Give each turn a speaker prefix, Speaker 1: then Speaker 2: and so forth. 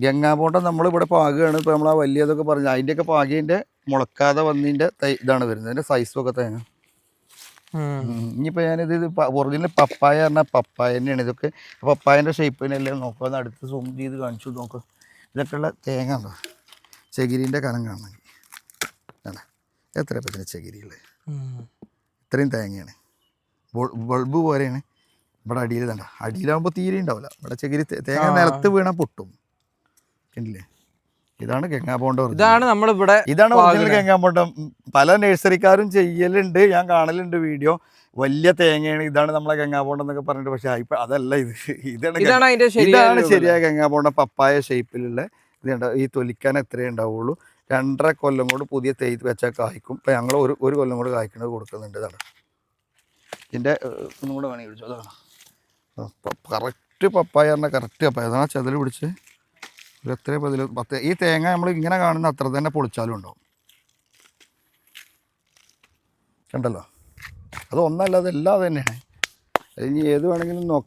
Speaker 1: ഗംഗാബോണ്ടം നമ്മളിവിടെ പാകുകയാണ്. ഇപ്പോൾ നമ്മൾ ആ വലിയതൊക്കെ പറഞ്ഞു അതിൻ്റെയൊക്കെ പാകിയതിൻ്റെ മുളക്കാതെ വന്നതിൻ്റെ ഇതാണ് വരുന്നത്. അതിൻ്റെ സൈസും ഒക്കെ തേങ്ങ. ഇനിയിപ്പോൾ ഞാനിത് ഒറിജിനൽ പപ്പായ പറഞ്ഞാൽ പപ്പായ തന്നെയാണ് ഇതൊക്കെ. പപ്പായൻ്റെ ഷേപ്പിനെല്ലാം നോക്കുക. അത് അടുത്ത് സൂം ചെയ്ത് കാണിച്ചു നോക്കുക. ഇതൊക്കെയുള്ള തേങ്ങ ഉണ്ടോ, ചകിരീൻ്റെ കനം കാണണമെങ്കിൽ അല്ല എത്ര പത്തിന് ചകിരിയുള്ളത്. ഇത്രയും തേങ്ങയാണ്. ബൾബ് പോലെയാണ്. ഇവിടെ അടിയിൽ തണ്ട, അടിയിലാകുമ്പോൾ തീരെ ഉണ്ടാവില്ല. ഇവിടെ ചകിരി തേങ്ങ നിലത്ത് വീണാൽ പൊട്ടും. കണ്ടില്ലേ, ഇതാണ് ഗംഗാബോണ്ടം. ഇതാണ് ഒറിജിനൽ ഗംഗാബോണ്ടം. പല നഴ്സറിക്കാരും ചെയ്യലുണ്ട്, ഞാൻ കാണലുണ്ട് വീഡിയോ. വലിയ തേങ്ങയാണ്, ഇതാണ് നമ്മളെ ഗംഗാബോണ്ടം എന്നൊക്കെ പറഞ്ഞിട്ട്. പക്ഷേ ഇപ്പം അതല്ല ഇത്. ഇതാണ് ശരിയായ ഗംഗാബോണ്ടം. പപ്പായ ഷേപ്പിലുള്ള ഇതുണ്ട്. ഈ തൊലിക്കാൻ എത്രയേ ഉണ്ടാവുള്ളൂ. 2.5 കൊല്ലം കൊണ്ട് പുതിയ തേയ്ത് വെച്ചാൽ കായ്ക്കും. ഇപ്പം ഞങ്ങൾ ഒരു കൊല്ലം കൊണ്ട് കായ്ക്കുന്നത് കൊടുക്കുന്നുണ്ട്. ഇതാണ് ഇതിൻ്റെ ഒന്നും കൂടെ വേണമെങ്കിൽ വിളിച്ചു. അതാണ് കറക്റ്റ് പപ്പായ പറഞ്ഞാൽ കറക്റ്റ് പപ്പായ. അതാണ് ചെതൽ പിടിച്ച് എത്രയും 10. ഈ തേങ്ങ നമ്മൾ ഇങ്ങനെ കാണുന്ന അത്ര തന്നെ പൊളിച്ചാലും ഉണ്ടാവും. കണ്ടല്ലോ, അത് ഒന്നല്ല, അതെല്ലാം തന്നെയാണ്. ഇനി ഏത് വേണമെങ്കിലും നോക്കാം.